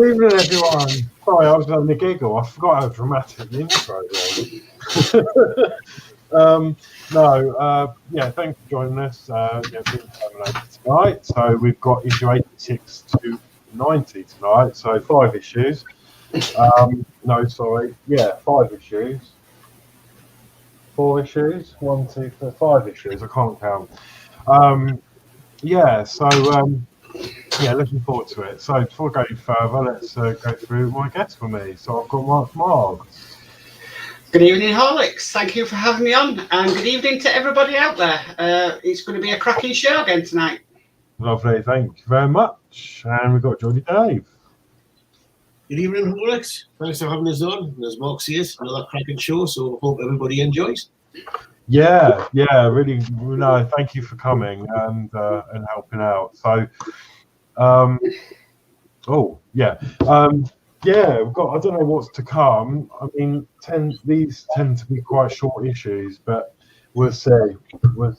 Good evening, everyone. Sorry, I was having a giggle. I forgot how dramatic the intro was. Yeah, thanks for joining us. Being Terminator tonight. So we've got issue 86 to 90 tonight. So 5 issues. No, sorry. Yeah, 5 issues. 4 issues. 1, 2, 3, 5 issues. I can't count. Looking forward to it. So before going further, let's go through my guests for me. So I've got Mark. Good evening, Horlicks. Thank you for having me on, and good evening to everybody out there. It's going to be a cracking show again tonight. Lovely, thank you very much. And we've got Geordie Dave. Good evening, Horlicks. Thanks for having us on. And as Mark says, another cracking show, so hope everybody enjoys. Yeah, really. No, thank you for coming and helping out. So, we've got. I don't know what's to come. I mean, these tend to be quite short issues, but we'll see.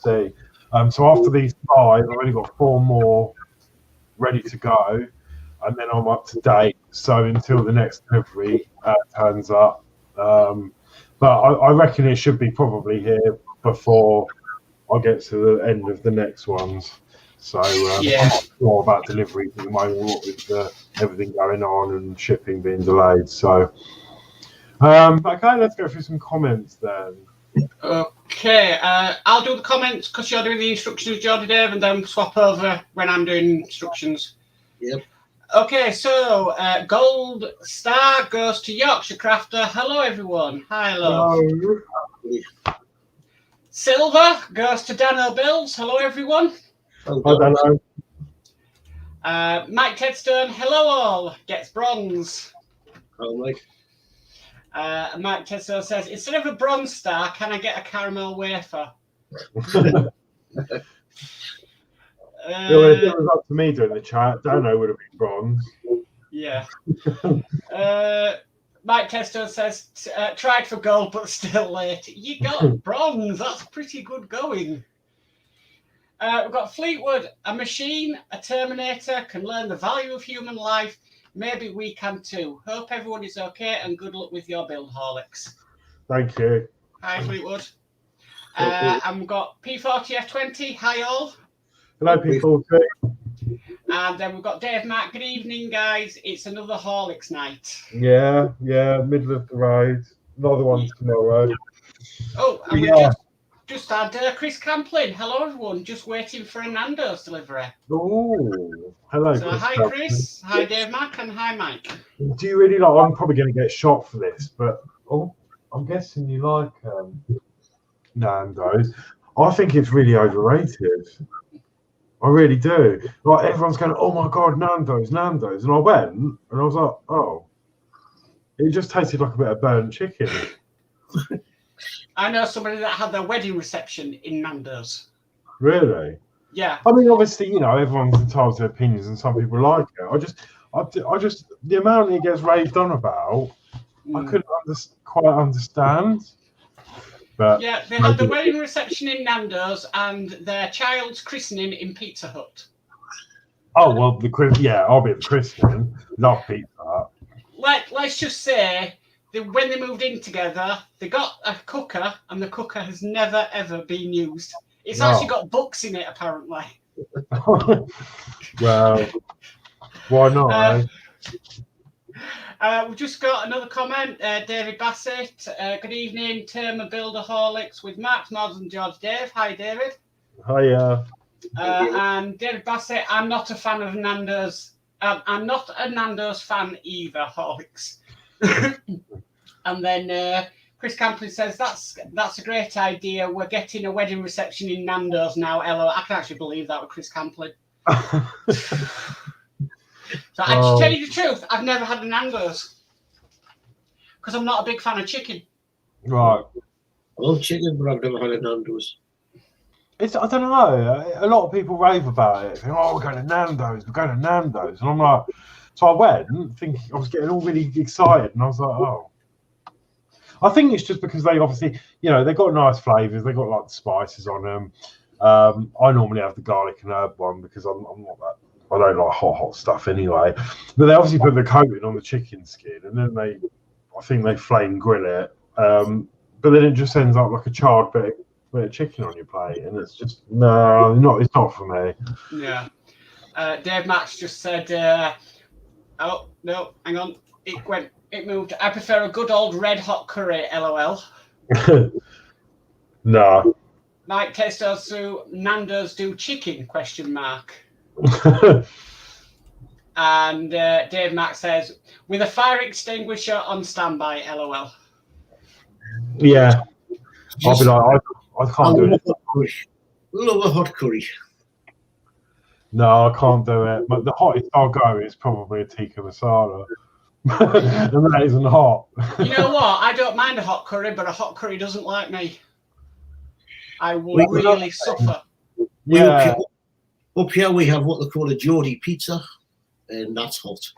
So after these 5, I've only got 4 more ready to go, and then I'm up to date. So until the next delivery turns up. But I reckon it should be probably here before I get to the end of the next ones. So I'm not sure about deliveries at the moment, what with everything going on and shipping being delayed. So, okay, let's go through some comments then. Okay, I'll do the comments because you're doing the instructions, Geordie Dave, and then swap over when I'm doing instructions. Yep. Okay, so gold star goes to Yorkshire Crafter. Hello, everyone. Hi, love. Hello. Silver goes to Dano Bills. Hello, everyone. I don't know. Mike Tedstone. Hello, all. Gets bronze. Hello, Mike. Mike Tedstone says, instead of a bronze star, can I get a caramel wafer? If it was up to me doing the chat, Dano would have been bronze. Yeah. Mike Tedstone says, tried for gold, but still late. You got bronze. That's pretty good going. We've got Fleetwood. A machine, a Terminator, can learn the value of human life. Maybe we can too. Hope everyone is okay, and good luck with your build, Horlicks. Thank you. Hi, Fleetwood. And we've got P40F20. Hi, all. Hello, people. And then we've got Dave Mack. Good evening, guys. It's another Horlicks night. Yeah, middle of the road. Another one tomorrow. Oh, and we just had Chris Camplin. Hello, everyone. Just waiting for a Nando's delivery. Oh, hello, so, Chris. Hi, Chris. Hi, Dave Mack. And hi, Mike. Do you really like? I'm probably going to get shot for this, but I'm guessing you like Nando's. I think it's really overrated. I really do. Like everyone's going, oh my god, Nando's, and I went and I was like, oh, it just tasted like a bit of burnt chicken. I know somebody that had their wedding reception in Nando's. Really? Yeah. I mean, obviously, everyone's entitled to opinions, and some people like it. I just the amount it gets raved on about, I couldn't quite understand. But yeah, they had the wedding reception in Nando's and their child's christening in Pizza Hut. Oh well, I'll be at the christening. Love Pizza Hut. Let's just say when they moved in together, they got a cooker, and the cooker has never ever been used. It's actually got books in it, apparently. Well, why not? We've just got another comment. David Bassett. Good evening, Terma Builder Horlicks with Max Mods and George Dave. Hi, David. Hiya. And David Bassett. I'm not a fan of Nando's. I'm not a Nando's fan either, Horlicks. And then Chris Camplin says that's a great idea. We're getting a wedding reception in Nando's now. Ella, I can actually believe that with Chris Camplin. So I just tell you the truth, I've never had a Nando's because I'm not a big fan of chicken. Right. I love chicken, but I've never had a Nando's. I don't know. A lot of people rave about it. Think, we're going to Nando's. And I'm like, so I went thinking I was getting all really excited, and I was like, oh. I think it's just because they obviously, they've got nice flavours. They've got like the spices on them. I normally have the garlic and herb one because I'm not that I don't like hot stuff anyway. But they obviously put the coating on the chicken skin, and then I think they flame grill it. But then it just ends up like a charred bit of chicken on your plate, and it's just it's not for me. Yeah. Dave Max just said, oh no, hang on, it moved. I prefer a good old red hot curry. LOL. No. Mike Testosu, Nando's do chicken? ? And Dave Max says, with a fire extinguisher on standby. LOL. Yeah. I'll be like, I can't do it. Love a hot curry. No, I can't do it. But the hottest I'll go is probably a tikka masala. And that isn't hot. You know what? I don't mind a hot curry, but a hot curry doesn't like me. I will really suffer. Yeah. Up here we have what they call a Geordie pizza, and that's hot.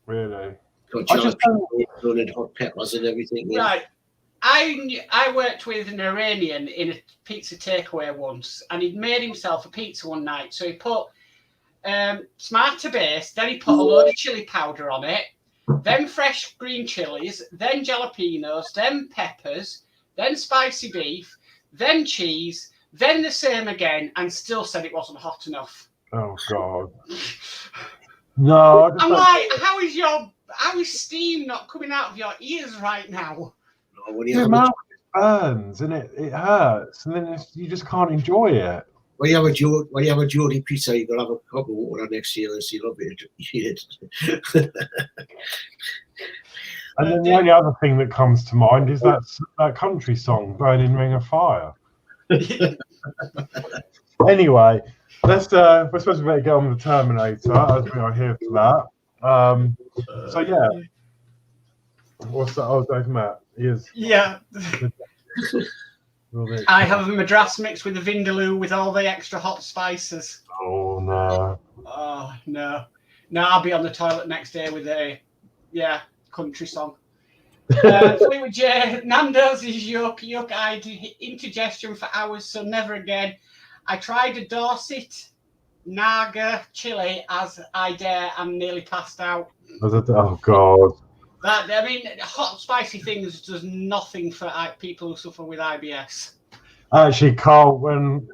Really? Got jalapeno and hot peppers and everything. Right. I worked with an Iranian in a pizza takeaway once, and he'd made himself a pizza one night. So he put tomato base, then he put a load of chili powder on it, then fresh green chilies, then jalapenos, then peppers, then spicy beef, then cheese, then the same again, and still said it wasn't hot enough. Oh God. No. I'm like, how is steam not coming out of your ears right now? Your mouth burns and it hurts, and then you just can't enjoy it. When you have a Geordie pizza, you gotta have a cup of water next to you and see love it. And then the only other thing that comes to mind is that country song, "Burning Ring of Fire." Anyway, we're supposed to better get on with the Terminator, as we are here for that. So yeah, what's that? Oh, Dave Matt. Yeah. I have a madras mix with a vindaloo with all the extra hot spices. Oh no. Oh no. No, I'll be on the toilet next day with a country song. Fleetwood J, Nando's is yuck. I had indigestion for hours, so never again. I tried a Dorset Naga chili as I dare and nearly passed out. Oh God. Hot spicy things does nothing for people who suffer with IBS. Actually, Carl, when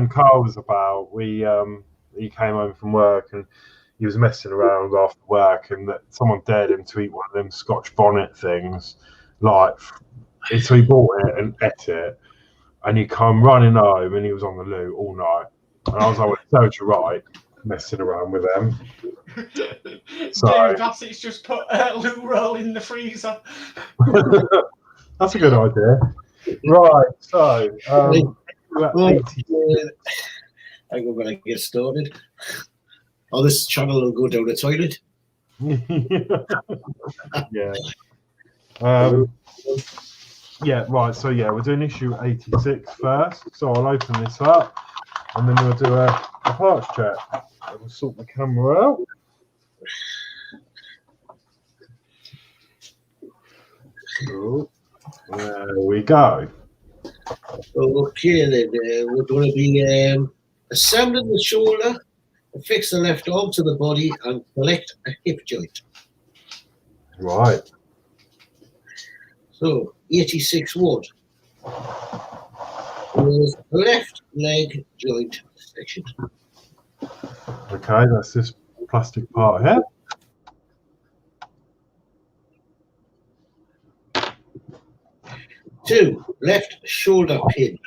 Carl was about, he came home from work and he was messing around after work, and that someone dared him to eat one of them Scotch bonnet things, so he bought it and ate it, and he come running home and he was on the loo all night, and I was like, well, "Serves you right, messing around with them." So David Bassett's just put a loo roll in the freezer. That's a good idea. Right, so we're at 80. I'm going to get started. Oh, this channel will go down the toilet. Yeah. Yeah, right. So yeah, we're doing issue 86 first. So I'll open this up, and then we'll do a parts check. We'll sort the camera out. So, there we go. Okay, then we're going to be assembling the shoulder, fix the left arm to the body, and collect a hip joint. Right. So 86 wood. With left leg joint section. Okay, that's this plastic part here. Two, left shoulder pin.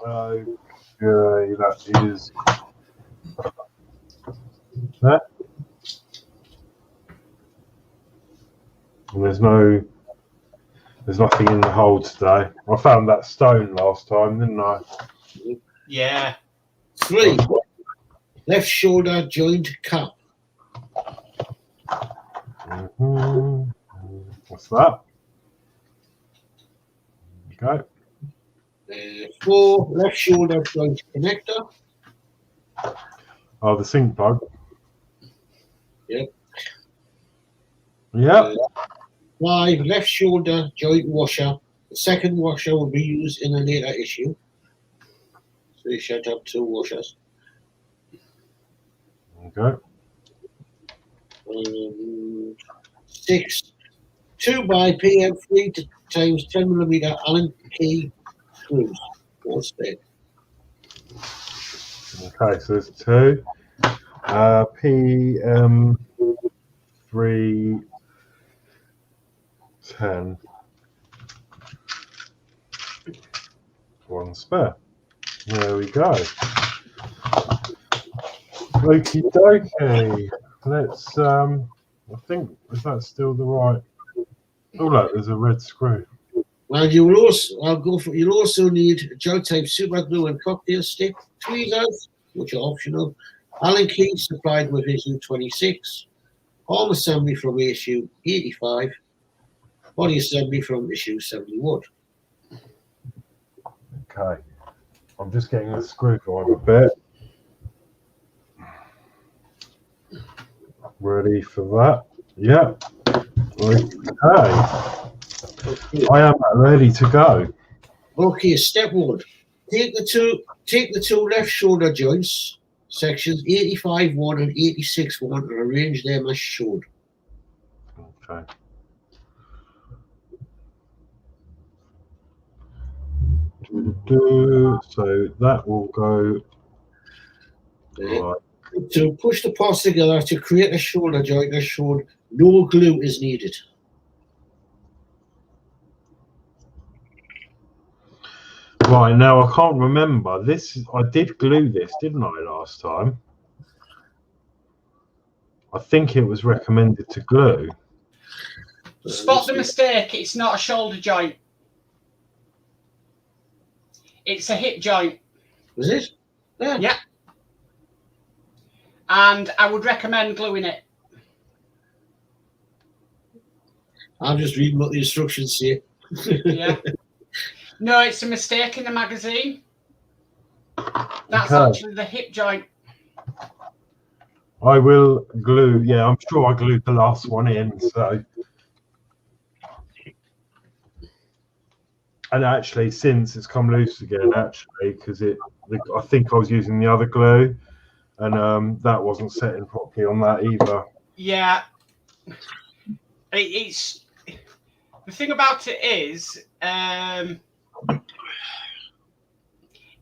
Okay, that is that. And there's nothing in the hole today. I found that stone last time, didn't I? Yeah. Three, left shoulder joint cap. What's that? Okay. 4, left shoulder joint connector. Oh, the sink plug. Yep. Yep. 5, left shoulder joint washer. The second washer will be used in a later issue. So you should have 2 washers. Okay. 6 2 by PM3 times 10mm Allen key screws. 4 stick. Okay, so there's 2. PM 3 10. 1 spare. There we go. Okie dokie. Let's I think, is that still the right? Oh look, there's a red screw. Well, you will also you'll also need gel tape, super glue, and cocktail stick, tweezers, which are optional. Allen key supplied with issue 26. Arm assembly from issue 85. Body assembly from issue 71. Okay. I'm just getting the screwdriver bit. Ready for that? Yep. Okay. I am ready to go. Okay, step 1. Take the two left shoulder joints, sections 85-1 and 86-1, and arrange them as shown. Okay. So that will go. Right. To push the parts together to create a shoulder joint as shown, no glue is needed. Right, now I can't remember this. I did glue this, didn't I, last time? I think it was recommended to glue. Spot the mistake. It's not a shoulder joint. It's a hip joint. Was it? Yeah. And I would recommend gluing it. I'm just reading what the instructions say. Yeah. No, it's a mistake in the magazine. That's Okay. actually the hip joint. I will glue. Yeah, I'm sure I glued the last one in. So, and actually, since it's come loose again, actually, because I think I was using the other glue, and that wasn't setting properly on that either. Yeah. It's the thing about it is, in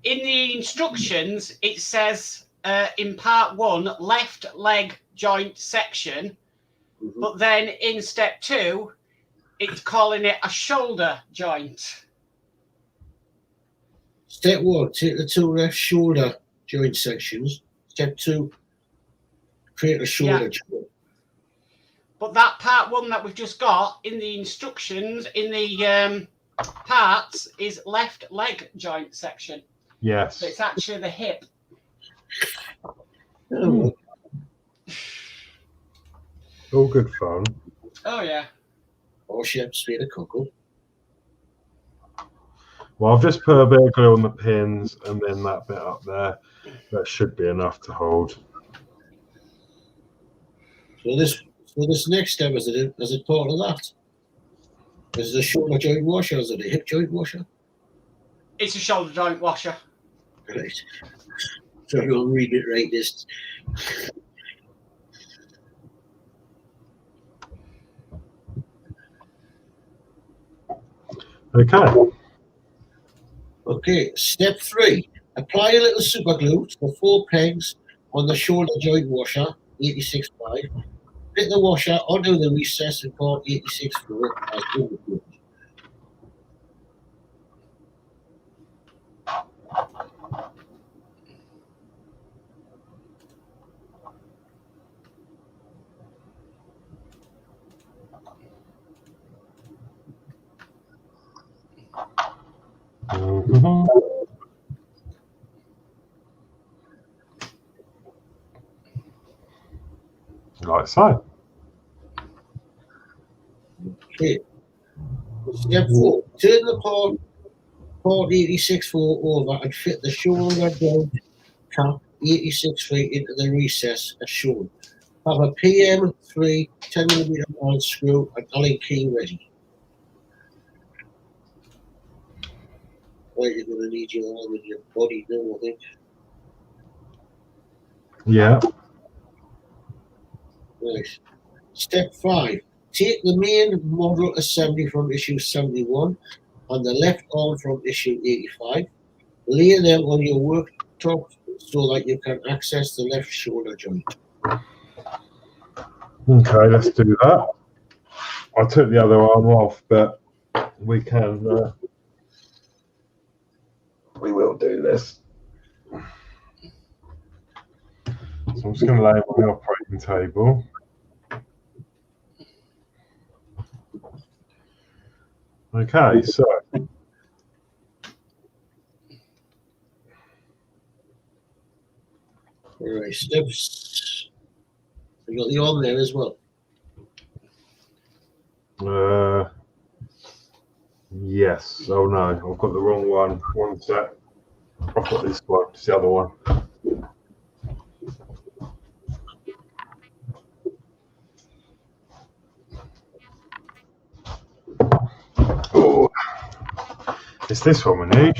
the instructions, it says in part 1, left leg joint section, but then in step 2, it's calling it a shoulder joint. Step 1, take the 2 left shoulder joint sections. Step 2, create a shoulder joint. But that part 1 that we've just got in the instructions, in the parts, is left leg joint section. Yes. So it's actually the hip. Oh. All good fun. Oh, yeah. Horseshape, spade of cockle. Well, I've just put a bit of glue on the pins and then that bit up there. That should be enough to hold. So this next step, is it part of that? Is it a shoulder joint washer? Is it a hip joint washer? It's a shoulder joint washer. Right. So I'll read it right this. Okay. Okay, step 3. Apply a little super glue to the 4 pegs on the shoulder joint washer, 86.5. Fit the washer onto the recess in part 86 floor as indicated. Like so. Okay. Step 4. Turn the part 86 floor over and fit the shoulder joint cap 86 feet into the recess as shown. Have a PM3 10mm iron screw and Allen key ready. Right, you're going to need your arm and your body now, I think. Yeah. Right. Step 5. Take the main model assembly from issue 71 and the left arm from issue 85. Lay them on your worktop so that you can access the left shoulder joint. Okay, let's do that. I took the other arm off, but we can. We will do this. So I'm just going to lay it on the operating table. Okay, so Alright, steps. You got the arm there as well. yes. Oh no, I've got the wrong one. One sec. I've got this one. It's the other one. Oh, it's this one we need.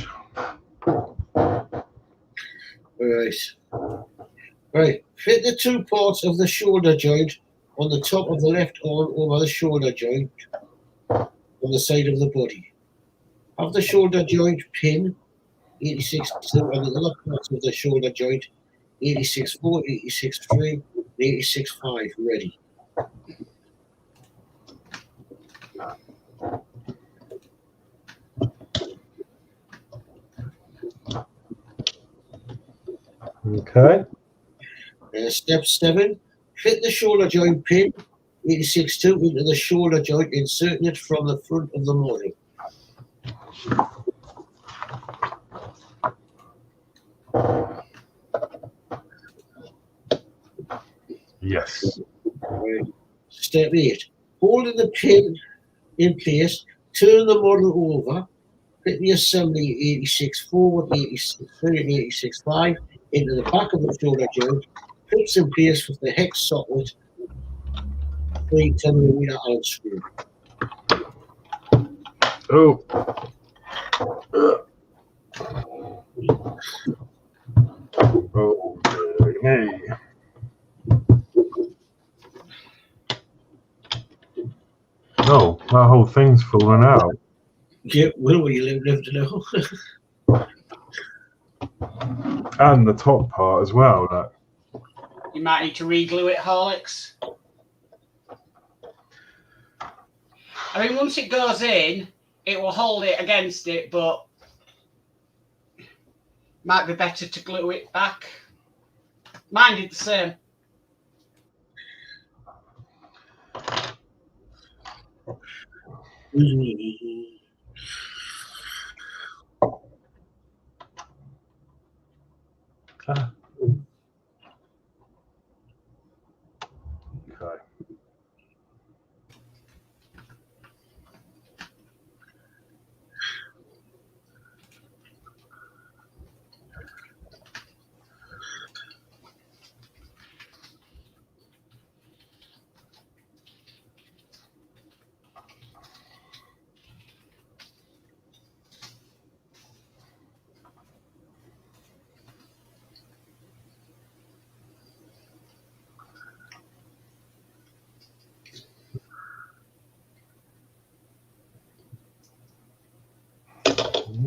Right. Fit the two parts of the shoulder joint on the top of the left arm over the shoulder joint on the side of the body. Have the shoulder joint pin 86.2 and the other parts of the shoulder joint 86.4, 86.3, and 86.5 ready. Okay. Step 7. Fit the shoulder joint pin 86.2 into the shoulder joint, inserting it from the front of the model. Yes. Step 8. Holding the pin in place, turn the model over, fit the assembly 86 forward, 86 and 86.5 into the back of the shoulder joint, fits in place with the hex socket 3mm Allen screw. Oh. Oh, me. Oh, that whole thing's fallen out. Yeah, well, you live to know. And the top part as well. Like. You might need to re-glue it, Horlicks. I mean, once it goes in, it will hold it against it, but might be better to glue it back. Mine did the same. Ah. Okay.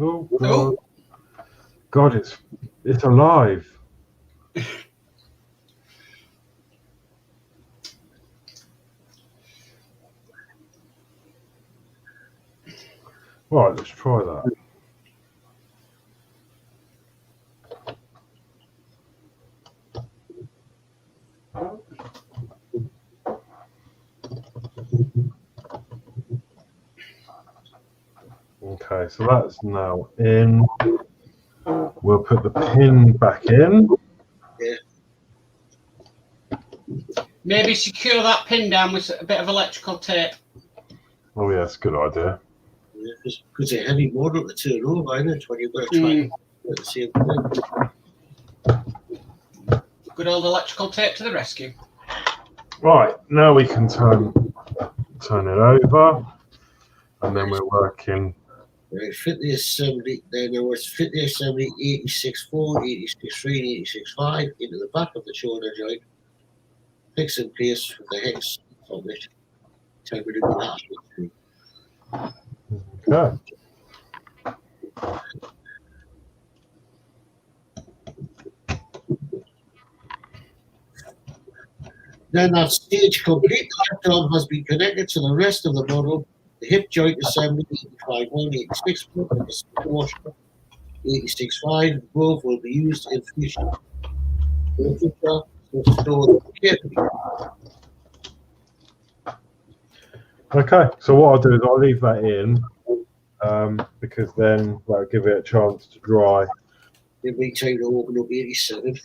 Oh, God. Oh. God, it's alive. Right, let's try that. Okay, so that's now in. We'll put the pin back in. Yeah. Maybe secure that pin down with a bit of electrical tape. Oh, yeah, that's a good idea. Yeah, because it's a heavy model to turn over, isn't it? When you've got to try and at the same time. Good old electrical tape to the rescue. Right, now we can turn it over, and then we're working Right, fit the assembly. Then there was fit the assembly 86.4, 86.3, and 86.5 into the back of the shoulder joint. Fix in place with the hex on it. Tell me to do that. Okay. Then that stage complete, the left arm has been connected to the rest of the model. The hip joint assembly 85.1, 86.4, and the spring washer 86.5. Both will be used in future. So store them carefully. Okay. So what I'll do is I'll leave that in because then that'll give it a chance to dry. Give me time to open up 87.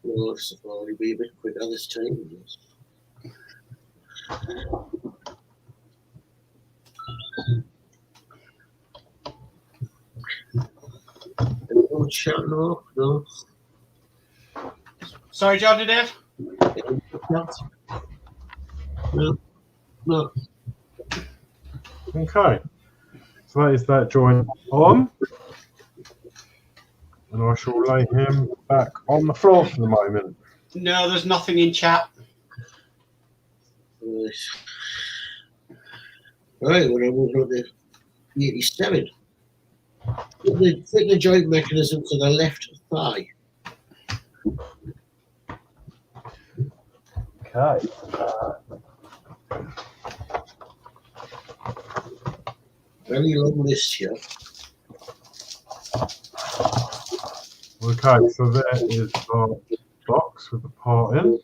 Well, it's probably be a bit quicker this time. No chat, no. Sorry, Johnny Dave. No. Okay. So that is that joint on. And I shall lay him back on the floor for the moment. No, there's nothing in chat. Right, when I move on to 87. Fit the joint mechanism to the left thigh. Okay. Very long list here. Okay, so there is our box with the part in.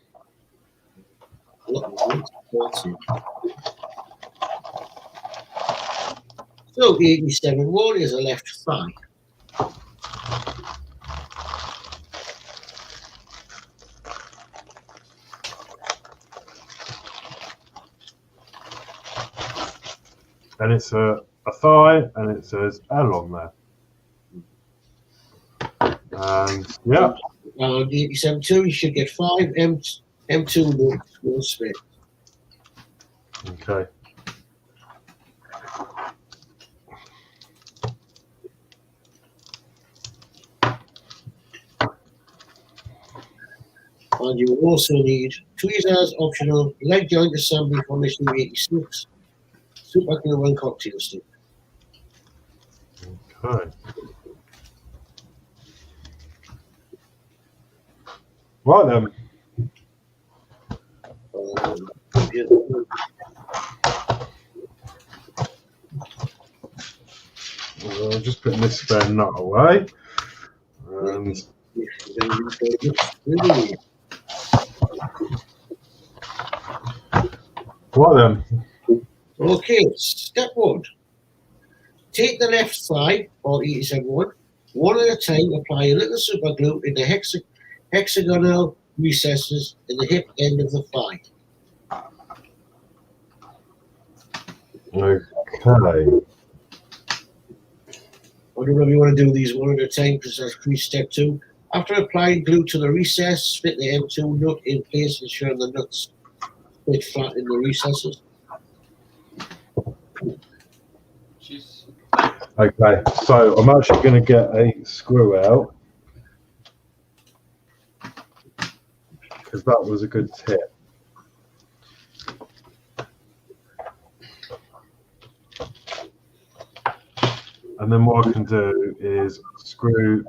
So 87.1 is a left thigh. And it's a thigh, and it says L on there. And yeah. And 87.2, you should get 5 M2 no split. Okay. And you will also need tweezers, optional, leg joint assembly from issue 86, super glue and cocktail stick. Okay. Right then. Just putting this spare nut away. And right then. Okay, step 1. Take the left thigh, or 87.1, one at a time, apply a little super glue in the hexagonal recesses in the hip end of the thigh. Okay. I don't know if you want to do these one at a time because that's step 2. After applying glue to the recess, fit the M2 nut in place, ensuring the nuts fit flat in the recesses. Okay, so I'm actually going to get a screw out because that was a good tip. And then what I can do is screw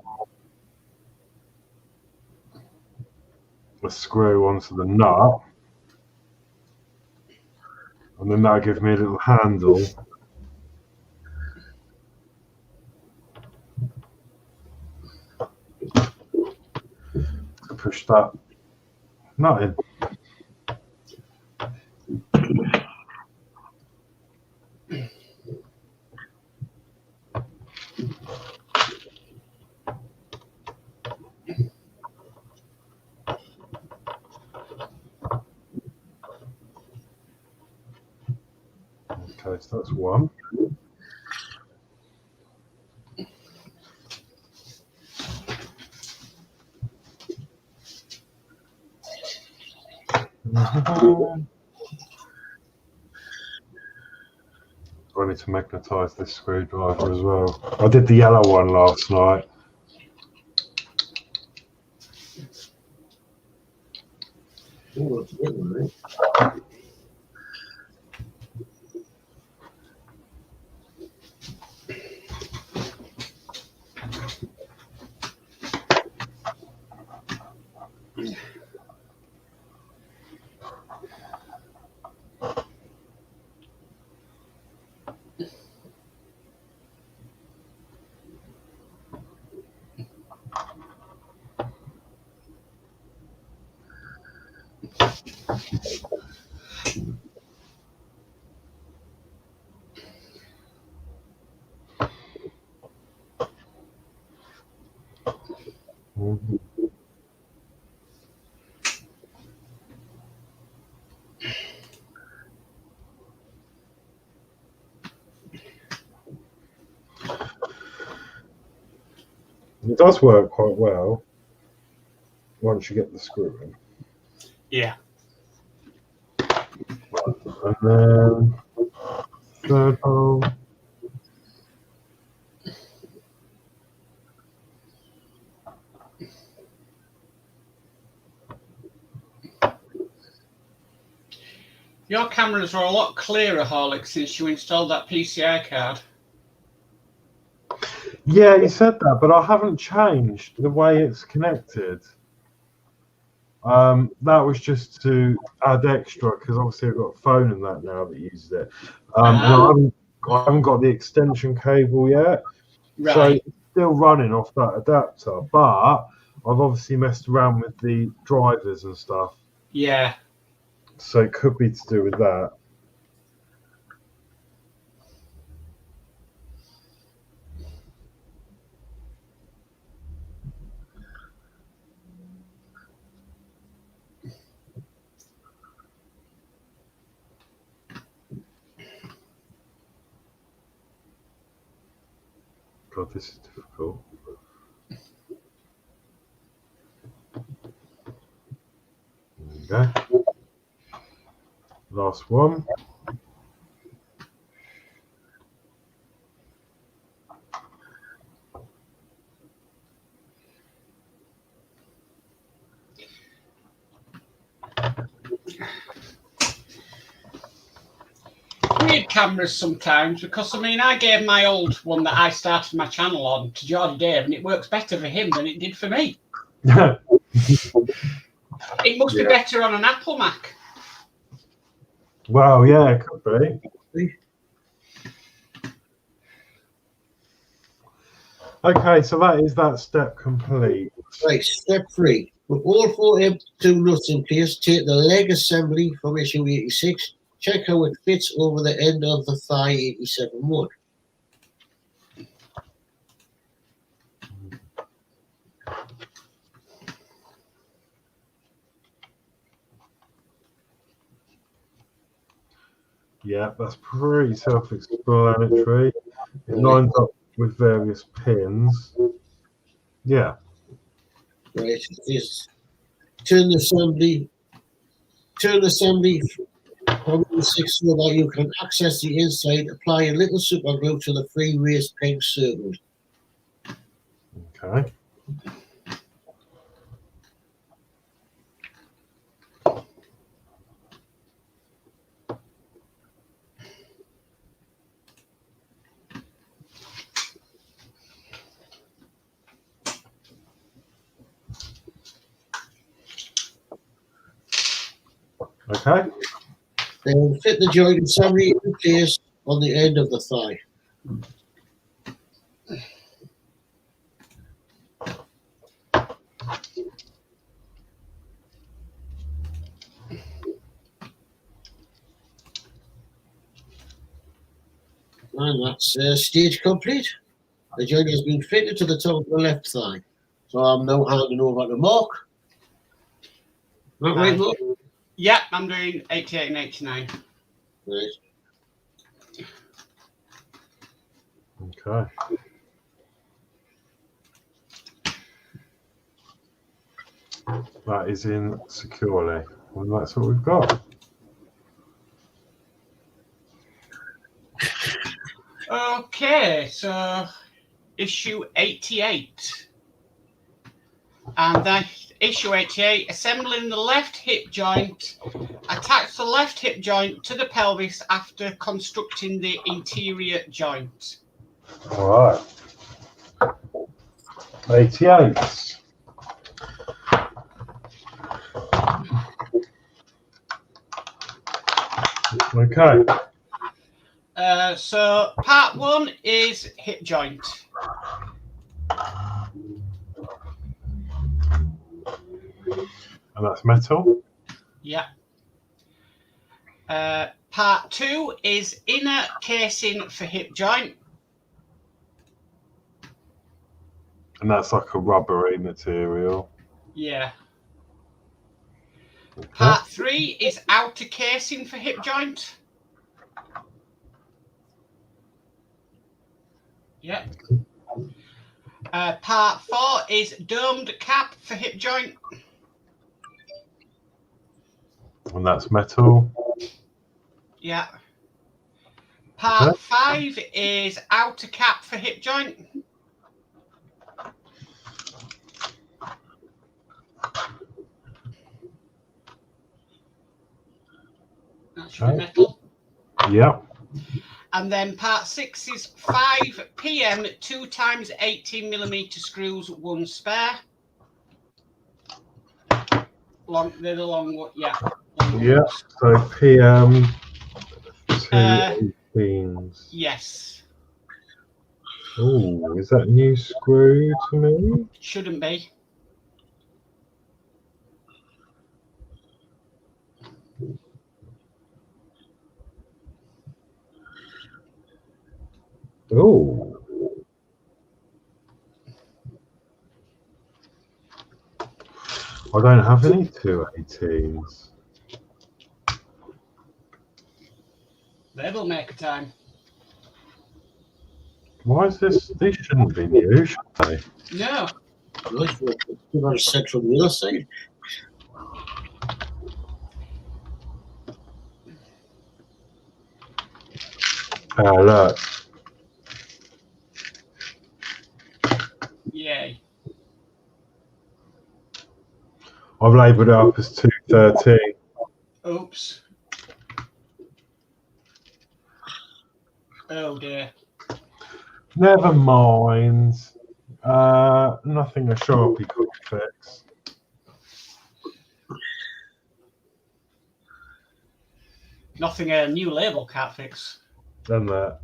a screw onto the nut, and then that'll give me a little handle. To push that nut in. Okay, so that's one. I need to magnetise this screwdriver as well. I did the yellow one last night. Oh, that's a good one, right? Mhm. It does work quite well once you get the screw in. Yeah. And then third hole. Your cameras are a lot clearer, Horlicks, since you installed that PCI card. Yeah, you said that, but I haven't changed the way it's connected. That was just to add extra because obviously I've got a phone and that now that uses it. And I haven't got the extension cable yet, so Right. it's still running off that adapter. But I've obviously messed around with the drivers and stuff, Yeah. so it could be to do with that. God, this is difficult. There you go. Last one. Weird cameras sometimes because I gave my old one that I started my channel on to Geordie Dave and it works better for him than it did for me. It must be better on an Apple Mac. Well, yeah, it could be. Okay, so that is that step complete. Right, step 3. With all 4 M2 nuts in place, take the leg assembly from issue 86. Check how it fits over the end of the thigh 87 wood. Yeah, that's pretty self-explanatory. It lines up with various pins. Yeah. Right, just turn the assembly from 86 so that you can access the inside. Apply a little super glue to the 3 raised pegs circled. Okay. Okay. Then fit the joint assembly in place on the end of the thigh. And that's stage complete. The joint has been fitted to the top of the left thigh. So I'm now handing over to Mark. Not right, Mark? Yeah, I'm doing 88 and 89. Right. Okay. That is in securely. And that's what we've got. Okay, so issue 88. And then issue 88, assembling the left hip joint. Attach the left hip joint to the pelvis after constructing the interior joint. All right. 88. Okay. So part 1 is hip joint. And that's metal. Yeah. Part 2 is inner casing for hip joint. And that's like a rubbery material. Yeah. Okay. Part 3 is outer casing for hip joint. Yeah. Part 4 is domed cap for hip joint. And that's metal. Yeah. Part 5 is outer cap for hip joint. That should be metal. Yep. And then part 6 is 5 PM 2 times 18mm screws, 1 spare. They're the long one, yeah. Yeah. So PM 2 18s. Yes. Oh, is that a new screw to me? Shouldn't be. Oh. I don't have any 218s. They will make a time. Why is this? These shouldn't be new, should they? No. Too much set from the other side. Oh, look. Yay. I've labelled it up as 213. Oops. Oh dear. Never mind. Nothing a Sharpie could fix. Nothing a new label can't fix. Done that.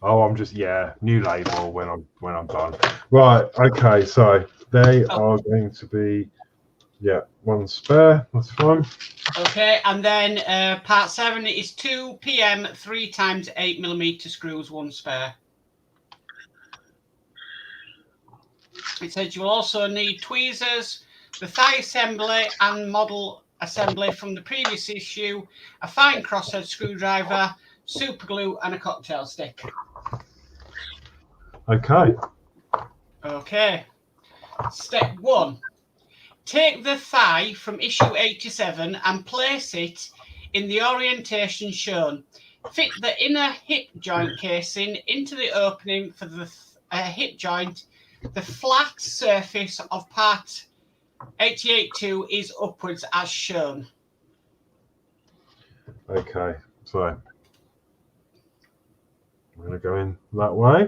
Oh, I'm just new label when I'm done. Right, okay, so they are going to be 1 spare, that's fine. Okay, and then part 7 is 2 PM 3 times 8mm screws, 1 spare. It says you'll also need tweezers, the thigh assembly and model assembly from the previous issue, a fine crosshead screwdriver, super glue and a cocktail stick. Okay. Okay. Step 1. Take the thigh from issue 87 and place it in the orientation shown. Fit the inner hip joint casing into the opening for the hip joint. The flat surface of part 88.2 is upwards as shown. Okay, so I'm going to go in that way.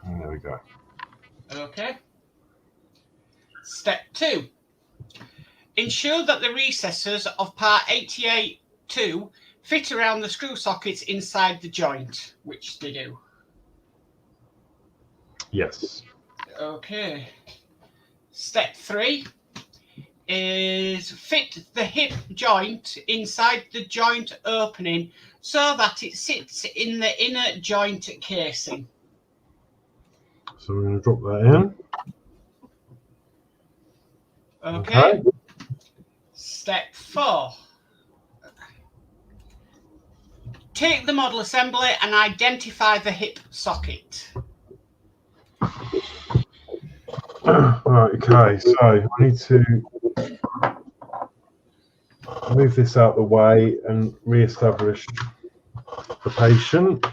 And there we go. Okay. Step 2. Ensure that the recesses of part 88.2 fit around the screw sockets inside the joint, which they do. Yes. Okay. Step 3 is fit the hip joint inside the joint opening so that it sits in the inner joint casing. So we're going to drop that in. Okay. Step 4. Take the model assembly and identify the hip socket. Right, okay, so I need to move this out of the way and re-establish the patient.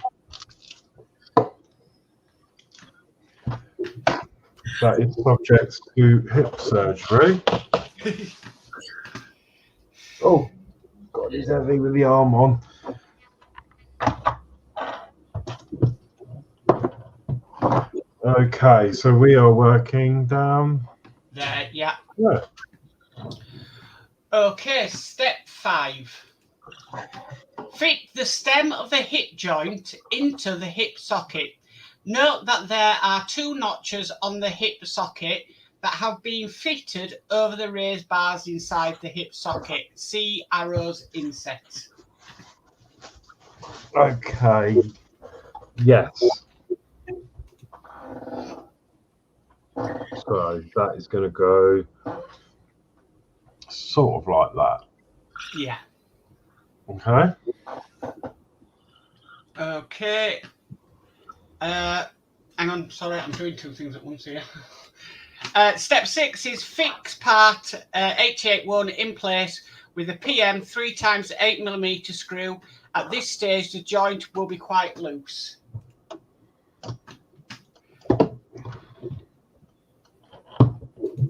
That is subject to hip surgery. Oh, God, he's heavy with the arm on. Okay, so we are working down There, yeah. Yeah. Okay, step 5. Fit the stem of the hip joint into the hip socket. Note that there are 2 notches on the hip socket that have been fitted over the raised bars inside the hip socket. See arrows inset. Okay. Yes. So that is going to go sort of like that. Yeah. Okay. Okay. Hang on, sorry, I'm doing 2 things at once here. Step 6 is fix part 881 in place with a PM 3x8mm screw. At this stage, the joint will be quite loose.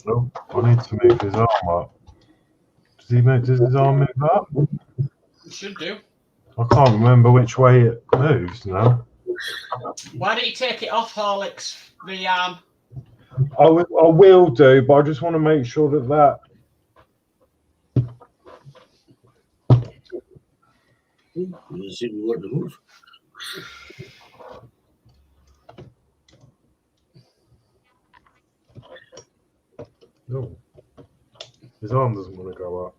Oh, I need to move his arm up. Does his arm move up? It should do. I can't remember which way it moves now. Why don't you take it off, Horlicks, the arm? I will do, but I just want to make sure that You see me want to move. No, his arm doesn't want to go up.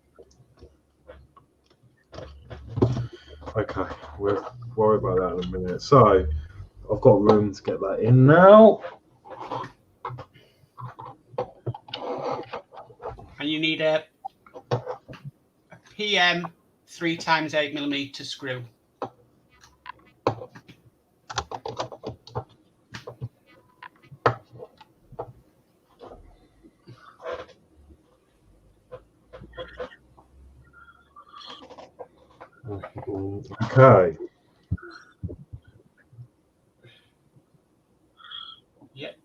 Okay, we'll worry about that in a minute. So I've got room to get that in now. And you need a PM 3x8mm screw. Okay. Yep.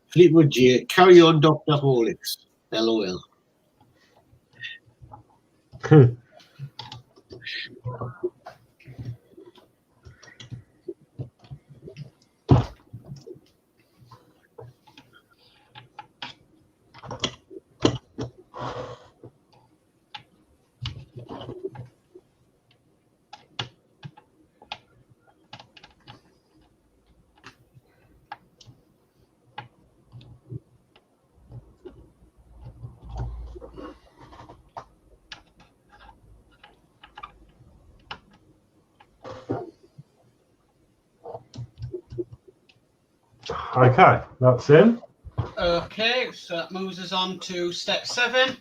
Fleetwood J, carry on, Dr. Horlicks. LOL. Okay, that's in. Okay, so that moves us on to step 7.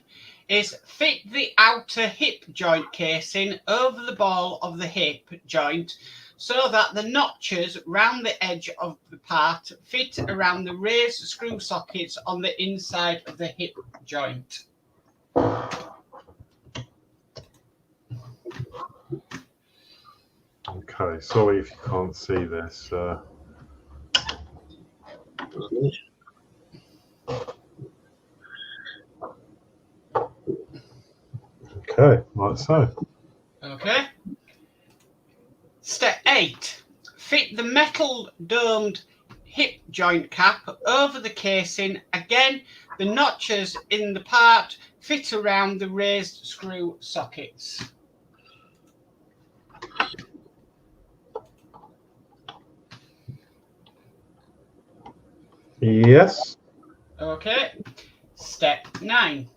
Is fit the outer hip joint casing over the ball of the hip joint so that the notches round the edge of the part fit around the raised screw sockets on the inside of the hip joint. Okay, sorry if you can't see this. Okay, like so. Okay. Step 8. Fit the metal domed hip joint cap over the casing. Again, the notches in the part fit around the raised screw sockets. Yes. Okay. Step 9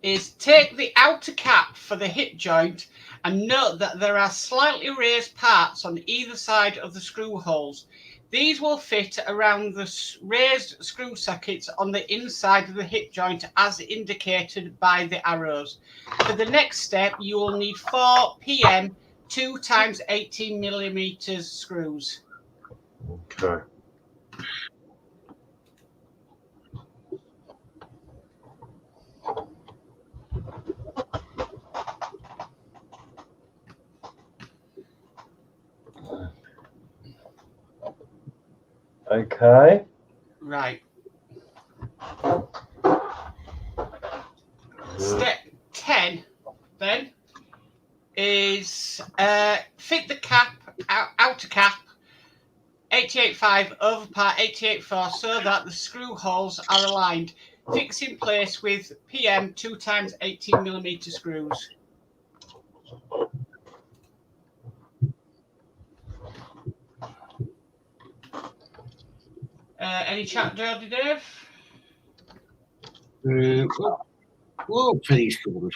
is take the outer cap for the hip joint and note that there are slightly raised parts on either side of the screw holes. These will fit around the raised screw sockets on the inside of the hip joint as indicated by the arrows. For the next step, you will need 4 PM 2x18mm screws. Okay. Okay. Right. Step 10 then is fit the cap, outer cap, 88.5 over part 88.4 so that the screw holes are aligned. Fix in place with PM 2 times 18mm screws. Any chat, Jody Dave? Oh, Penny's covered.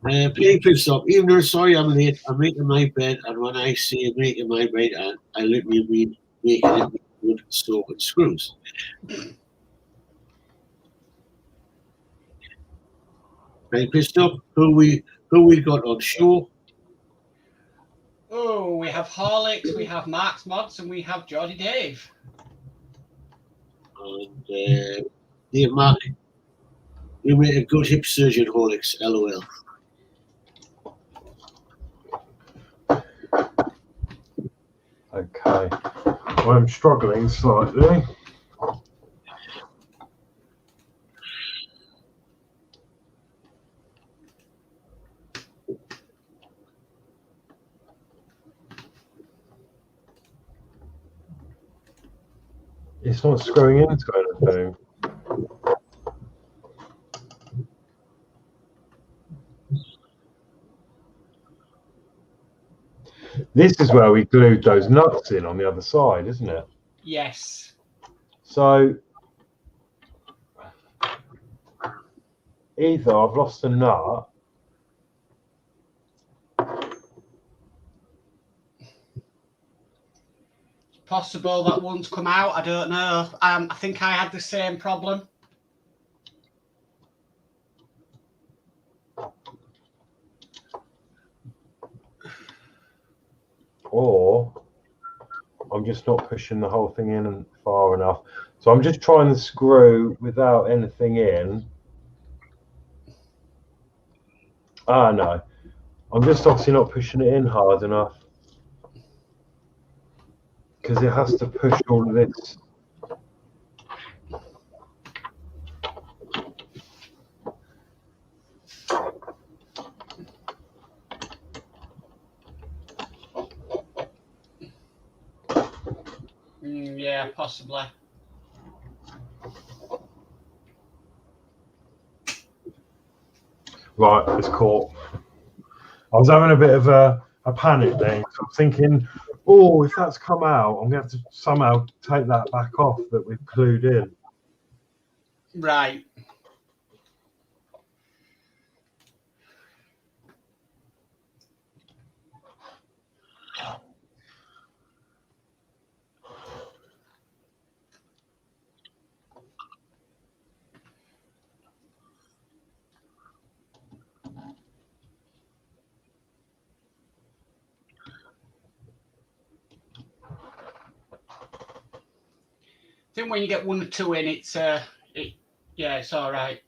Penny pissed off. Even though sorry I'm late, I'm making my bed, and when I say making my bed, I literally mean making it with wood, stove, and screws. Penny pissed off. Who we got on show? Oh, we have Horlicks, we have Mark's Mods, and we have Jody Dave. And Dave Mark, you make a good hip surgeon, Horlicks. LOL. Okay. Well, I'm struggling slightly. It's not screwing into anything. This is where we glued those nuts in on the other side, isn't it? Yes. So either I've lost a nut. Possible that one's come out. I don't know. I think I had the same problem. Or I'm just not pushing the whole thing in far enough. So I'm just trying to screw without anything in. Ah, no. I'm just obviously not pushing it in hard enough. Because it has to push all of this. Yeah, possibly. Right, it's caught. I was having a bit of a panic then. So I'm thinking, oh, if that's come out, I'm going to have to somehow take that back off that we've glued in. Right. I think when you get 1 or 2 in, it's it's all right.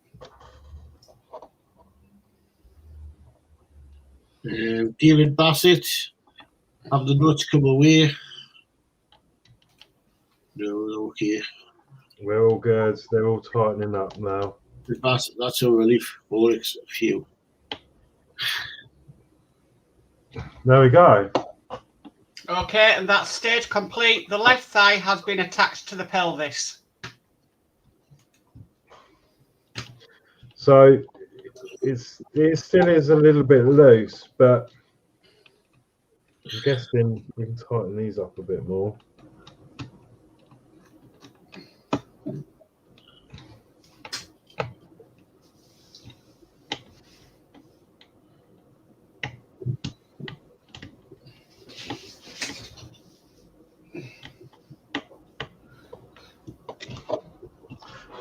David Bassett, have the nuts come away? No, okay. We're all good. They're all tightening up now. Bassett, that's a relief. Horlicks, a few. There we go. Okay, and that's stage complete. The left thigh has been attached to the pelvis. So it still is a little bit loose, but I'm guessing we can tighten these up a bit more.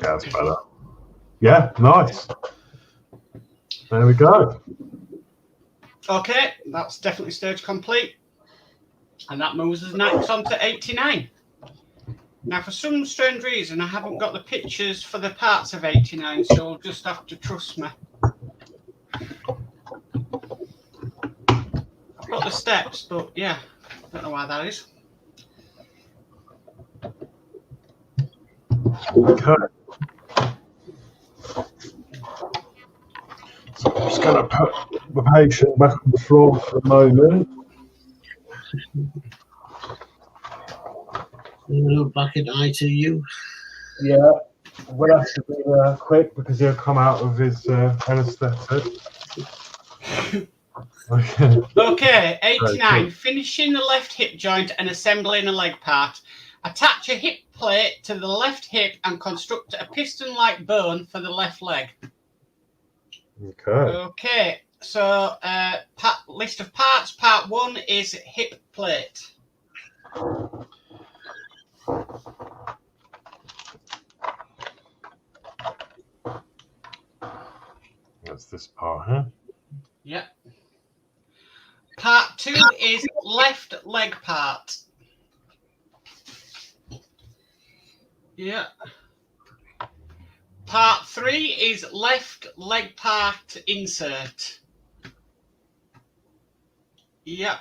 Yeah, that's better. Yeah, nice. There we go. Okay, that's definitely stage complete. And that moves us next on to 89. Now, for some strange reason, I haven't got the pictures for the parts of 89, so you'll just have to trust me. I've got the steps, but yeah, don't know why that is. Okay. So I'm just going to put the patient back on the floor for a moment. Back in ITU. Yeah, we'll have to be quick because he'll come out of his anaesthetic. Okay. Okay, 89. Right, Finishing the left hip joint and assembling a leg part. Attach a hip plate to the left hip and construct a piston-like bone for the left leg. Okay. Okay, so list of parts. Part 1 is hip plate. That's this part here. Yep. Part 2 is left leg part. Yeah. Part 3 is left leg part insert. Yep.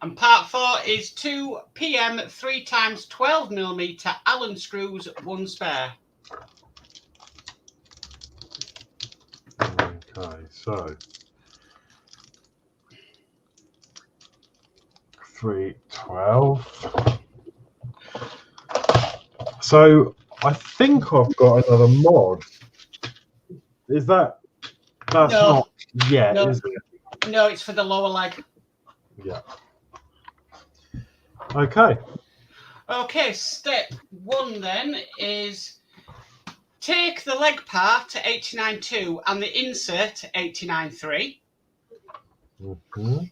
And part 4 is 2 PM 3x 12mm Allen screws, 1 spare. Okay, so 312. So I think I've got another mod. Is that? That's No. not yet, No. is it? No, it's for the lower leg. Yeah. Okay. Okay, step 1 then is take the leg part to 89.2 and the insert to 89.3. Mm-hmm.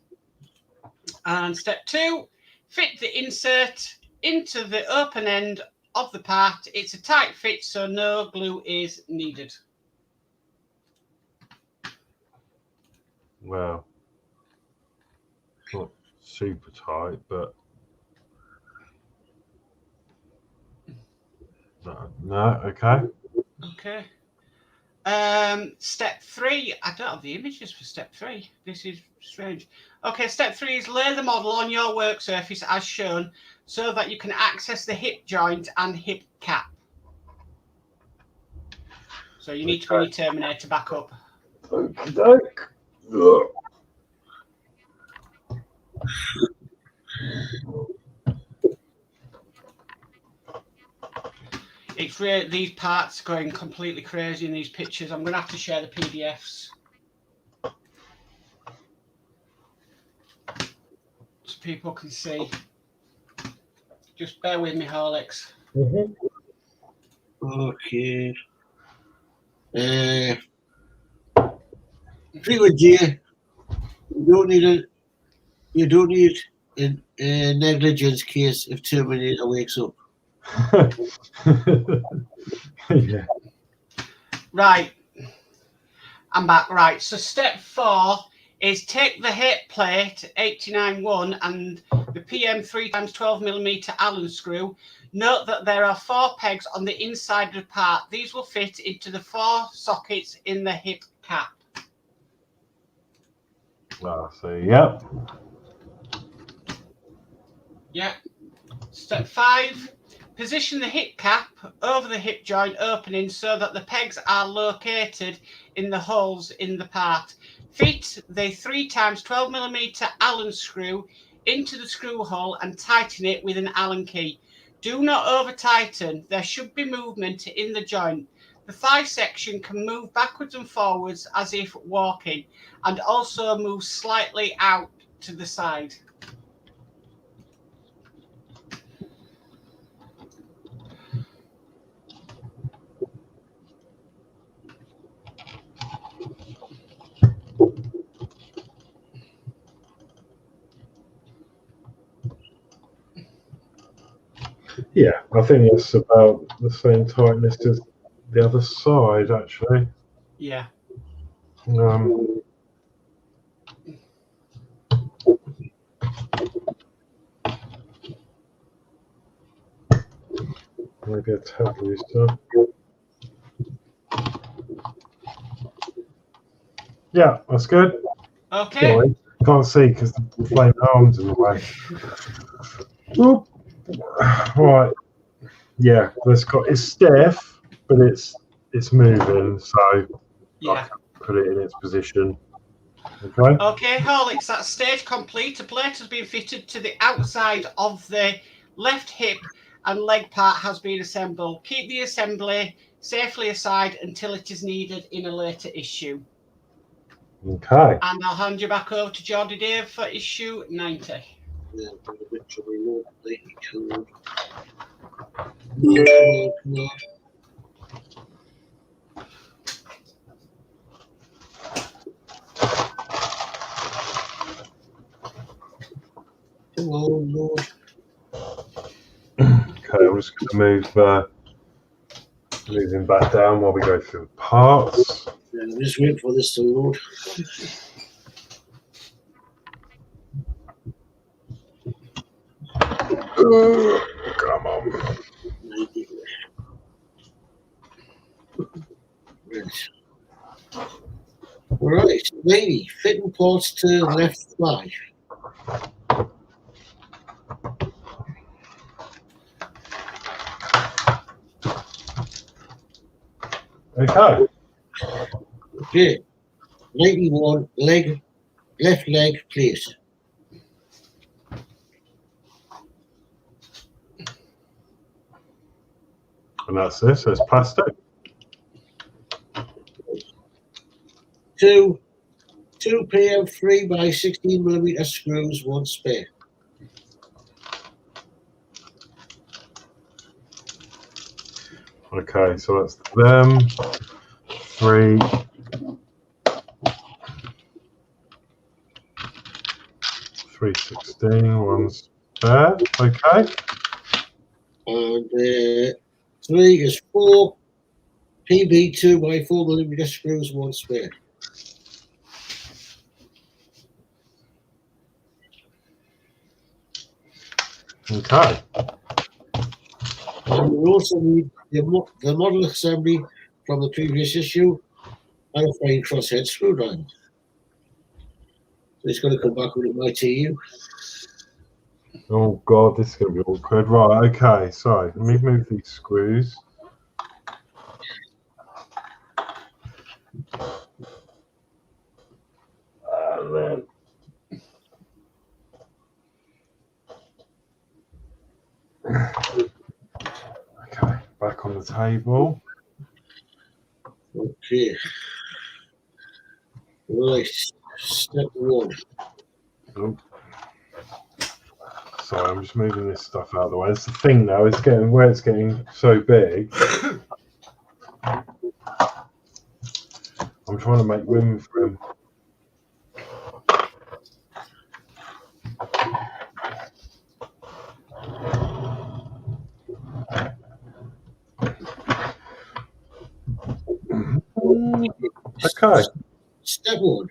And step 2, fit the insert into the open end of the part. It's a tight fit, so no glue is needed. Well, not super tight, but no, okay. Okay. Step 3, I don't have the images for step 3. This is strange. Okay, step 3 is lay the model on your work surface as shown so that you can access the hip joint and hip cap. So you need to bring your Terminator back up. Okie doke. It's really, these parts going completely crazy in these pictures. I'm going to have to share the PDFs. So people can see. Just bear with me, Horlicks. Mm-hmm. Okay. Freeway G, you don't need a negligence case if Terminator wakes up. Yeah. Right. I'm back. Right. So step 4 is take the hip plate 89.1 and the PM 3x 12mm Allen screw. Note that there are 4 pegs on the inside of the part. These will fit into the 4 sockets in the hip cap. So, yep. Yeah. Step 5. Position the hip cap over the hip joint opening so that the pegs are located in the holes in the part. Fit the 3x 12mm Allen screw into the screw hole and tighten it with an Allen key. Do not over tighten. There should be movement in the joint. The thigh section can move backwards and forwards as if walking and also move slightly out to the side. Yeah, I think it's about the same tightness as the other side, actually. Yeah. maybe a tab booster. Yeah, that's good. Okay. Sorry, can't see because the flame arms in the way. Whoop. Right. Yeah, it's stiff, but it's moving, so I Yeah. can put it in its position. Okay. Okay, Horlicks, that's stage complete. A plate has been fitted to the outside of the left hip and leg part has been assembled. Keep the assembly safely aside until it is needed in a later issue. Okay. And I'll hand you back over to Jordy Dave for issue 90. Yeah, I'm a bit to reload 92. Come on. Come on, Lord. Okay, I'm just going to move him back down while we go through the parts. Yeah, I'm just waiting for this to load. Come on. Right, lady, fitting parts to left thigh. Okay. Okay, 91, left leg, please. And that's this. So it's plastic. Two pair of 3 by 16mm screws, 1 spare. Okay, so that's them. 3. 316, 1 spare. Okay. And 3 is 4 PB 2 by 4mm screws, 1 spare. Okay. And we also need the model assembly from the previous issue and a fine crosshead screwdriver. So it's going to come back with my TU. Oh god, this is going to be awkward. Right, okay, sorry. Let me move these screws. And then... Okay, back on the table. Okay. Right, step 1. Oh. Sorry, I'm just moving this stuff out of the way. It's the thing now, it's getting so big. I'm trying to make room for him. Okay. Step 1.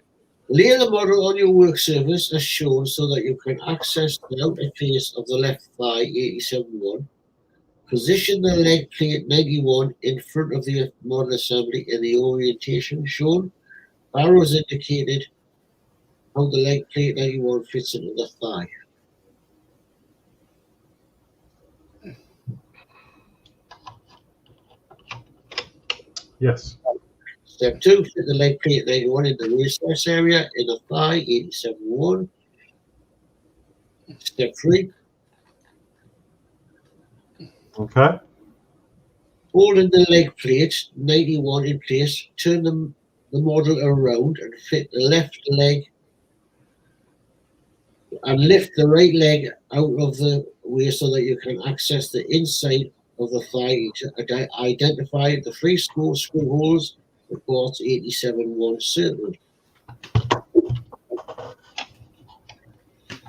Lay the model on your work surface as shown so that you can access the outer face of the left thigh 87-1. Position the leg plate 91 in front of the model assembly in the orientation shown. Arrows indicated how the leg plate 91 fits into the thigh. Yes. Step 2, fit the leg plate 91 in the waist area in the thigh 87-1. Step 3, Okay. holding the leg plate 91 in place, turn the model around and fit the left leg and lift the right leg out of the way so that you can access the inside of the thigh to identify the 3 screw holes the port 87-1 circle.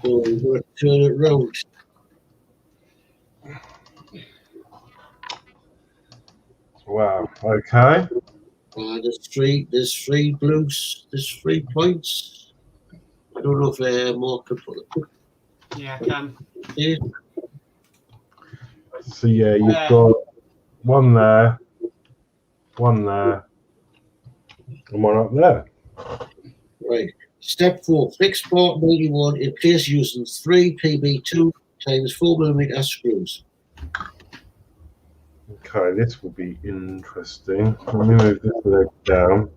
So we're going to turn it round. Wow. Okay. There's three blues, there's 3 points. I don't know if Mark can put it. Yeah, I can. Yeah. So yeah, you've got one there, and one up there. Right. Step 4. Fix port 91 in place using 3 PB2 times 4mm screws. Okay, this will be interesting. Let me move this leg down.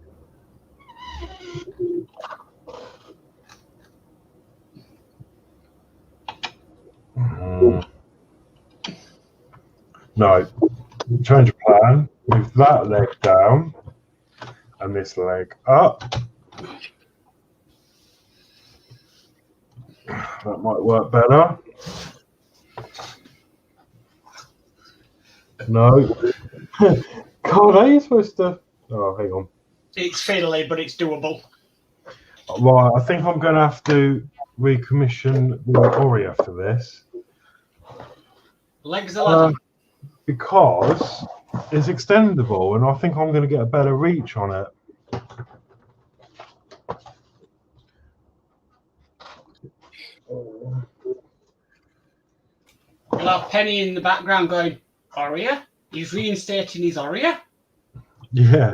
No, change of plan. Move that leg down and this leg up. That might work better. No. God, are you supposed to? Oh, hang on. It's fiddly, but it's doable. Right, I think I'm going to have to recommission the Oria for this. Legs 11. Because it's extendable, and I think I'm going to get a better reach on it. You'll have Penny in the background going, Aria? He's reinstating his Aria? Yeah.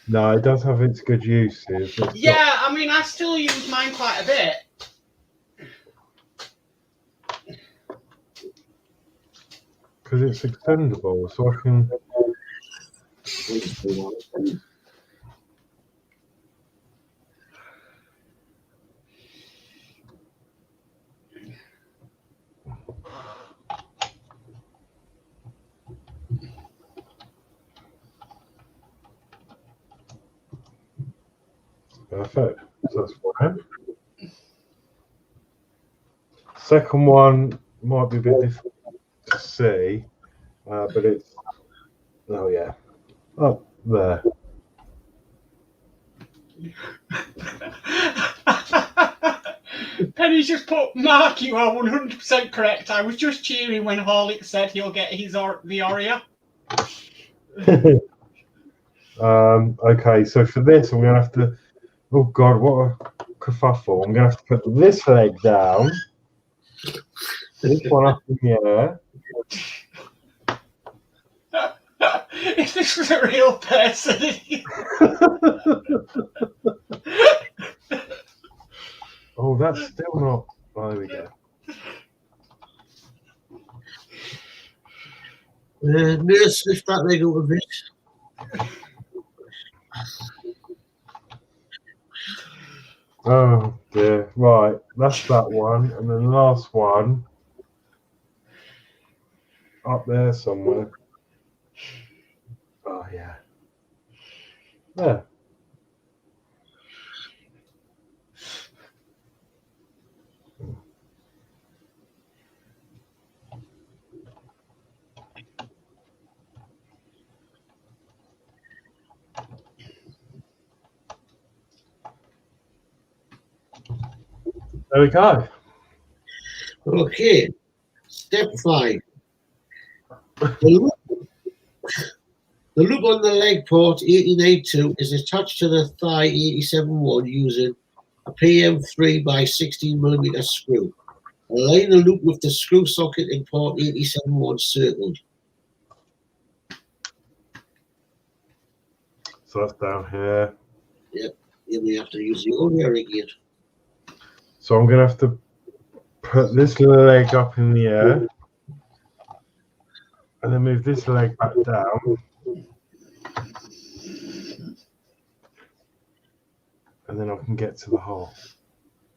No, it does have its good uses. Yeah, I mean, I still use mine quite a bit. Because it's extendable, so I can... Perfect. So that's fine. Second one might be a bit difficult to see, but it's... Oh, yeah. Up there. Penny's just put, Mark, you are 100% correct. I was just cheering when Horlicks said he'll get his the Aria. Okay, so for this, I'm going to have to... Oh, God, what a kerfuffle. I'm going to have to put this leg down, this one up in the air. If this was a real person... Oh, that's still not... Oh, there we go. Nurse, lift that leg up a bit. Oh, dear. Right, that's that one. And then the last one, up there somewhere. Oh, yeah. There. There we go. Okay. Step 5. The loop on the leg port 1882 is attached to the thigh 87.1 using a PM3 by 16mm screw. Align the loop with the screw socket in port 87.1 circled. So that's down here. Yep. Here we have to use the Oria again. So I'm going to have to put this leg up in the air and then move this leg back down. And then I can get to the hole.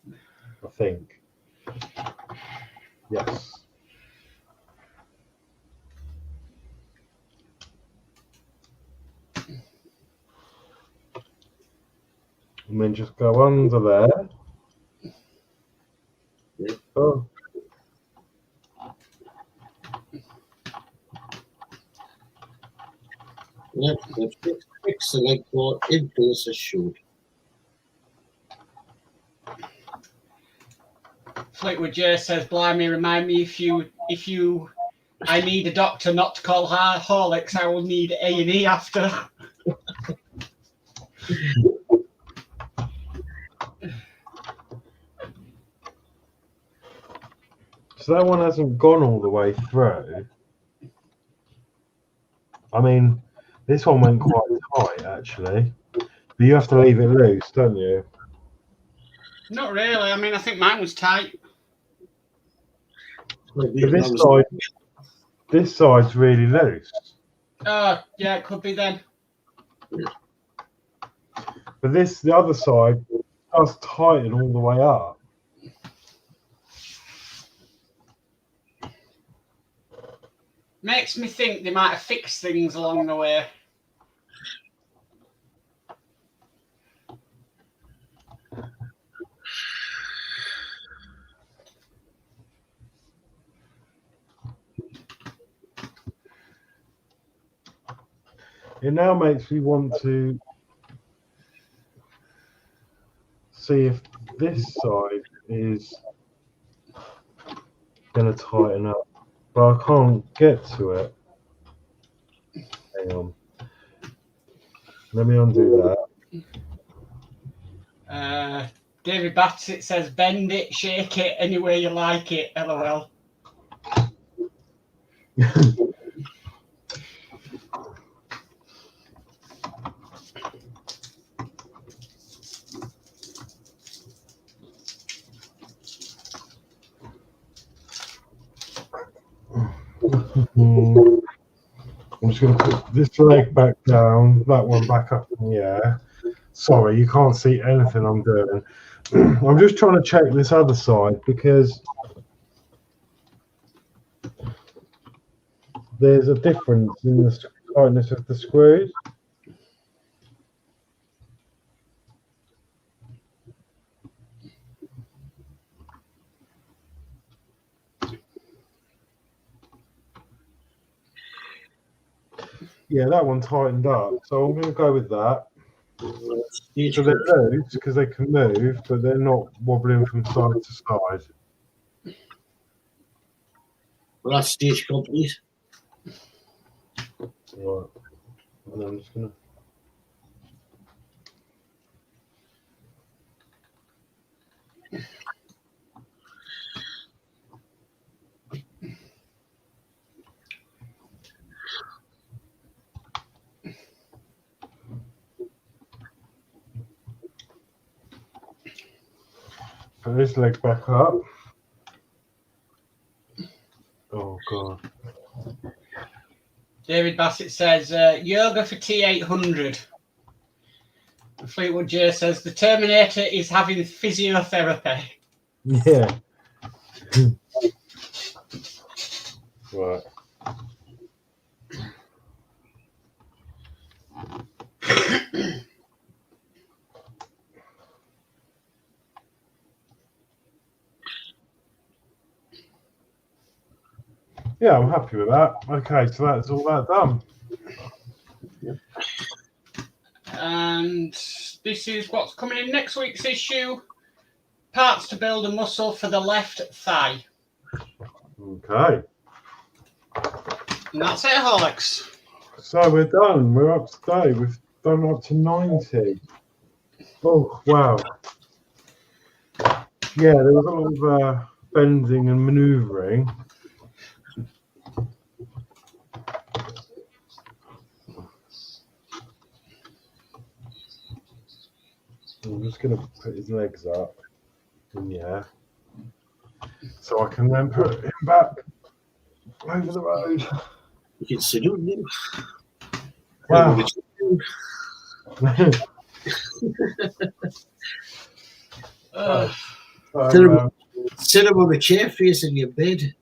I think. Yes. And then just go under there. Yep. Oh. Yep, let's fix the leg port in place as shown. Fleetwood J says, blimey, remind me if I need a doctor not to call her Horlicks, I will need A&E after. So that one hasn't gone all the way through. I mean, this one went quite tight actually. But you have to leave it loose, don't you? Not really. I mean, I think mine was tight. Like But this side's really loose. Oh, yeah, it could be then. But the other side does tighten all the way up. Makes me think they might have fixed things along the way. It now makes me want to see if this side is going to tighten up, but I can't get to it. Hang on. Let me undo that. David Bassett says, bend it, shake it, any way you like it, LOL. I'm just going to put this leg back down, that one back up in the air. Sorry, you can't see anything I'm doing. I'm just trying to check this other side because there's a difference in the tightness of the screws. Yeah, that one tightened up, so I'm going to go with that. So they're loose because they can move, but they're not wobbling from side to side. Well, that's stage complete. Right. And I'm just going to... Put this leg back up. Oh, God. David Bassett says, yoga for T800. And Fleetwood J says, the Terminator is having physiotherapy. Yeah. Right. Yeah, I'm happy with that. Okay, so that's all that done. And this is what's coming in next week's issue. Parts to build a muscle for the left thigh. Okay. And that's it, Horlicks. So we're done. We're up to date. We've done up to 90. Oh, wow. Yeah, there was a lot of bending and manoeuvring. I'm just going to put his legs up in the air so I can then put him back over the road. You can sit on him. Wow. Sit him on the chair facing your bed.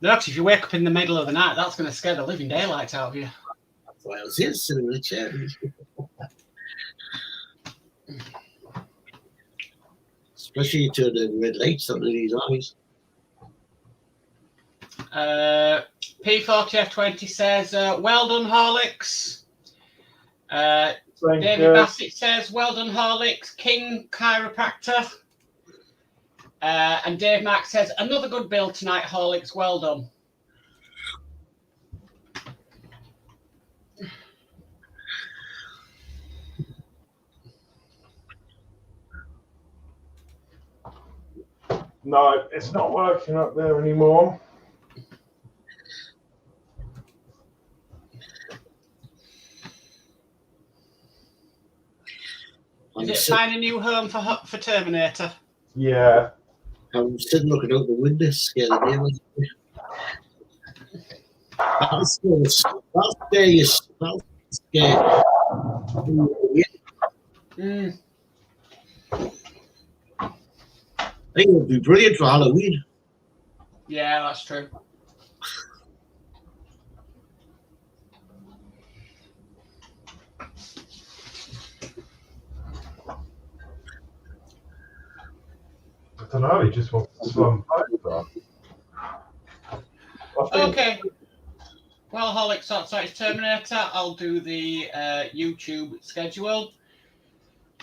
Look, if you wake up in the middle of the night, that's going to scare the living daylights out of you. That's why I was here, sitting on the chair. Especially you turn the red lights on in his eyes. P40F20 says, well done, Horlicks. David Bassett says, well done, Horlicks. King Chiropractor. And Dave Mack says, another good build tonight, Horlicks. Well done. No, it's not working up there anymore. Is it find a new home for Terminator? Yeah. I'm sitting looking out the window, scared of neighbours. That's scary. I think it would be brilliant for Halloween. Yeah, that's true. I don't know, he just wants to slum over. Okay. Well, Horlicks sorts out his Terminator. I'll do the YouTube schedule.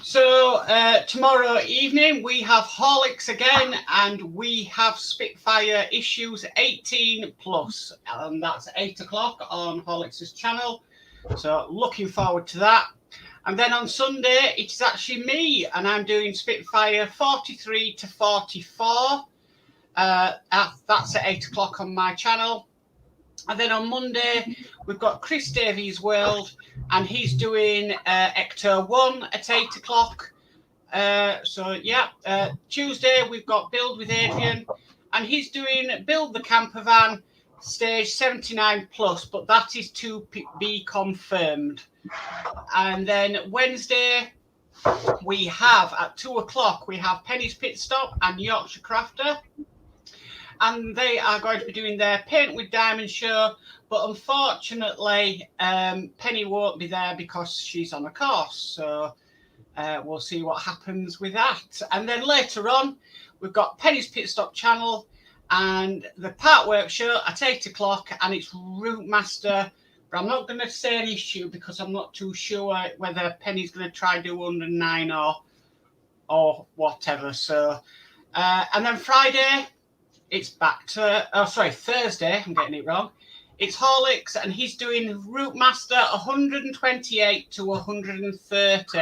So tomorrow evening we have Horlicks again, and we have Spitfire issues 18 plus, and that's 8 o'clock on Horlicks' channel. So looking forward to that. And then on Sunday it is actually me, and I'm doing Spitfire 43 to 44. That's at 8 o'clock on my channel. And then on Monday, we've got Chris Davies' World, and he's doing Ecto 1 at 8 o'clock. Tuesday, we've got Build with Adrian, and he's doing Build the Camper Van, stage 79 plus, but that is to be confirmed. And then Wednesday, we have at 2 o'clock, we have Penny's Pit Stop and Yorkshire Crafter. And they are going to be doing their Paint with Diamond show, but unfortunately, Penny won't be there because she's on a course. So we'll see what happens with that. And then later on, we've got Penny's Pit Stop channel and the Part Work show at 8 o'clock, and it's Routemaster. But I'm not going to say an issue because I'm not too sure whether Penny's going to try do 109 or whatever. So, and then Friday, it's back to, Thursday, I'm getting it wrong. It's Horlicks, and he's doing Routemaster 128 to 130.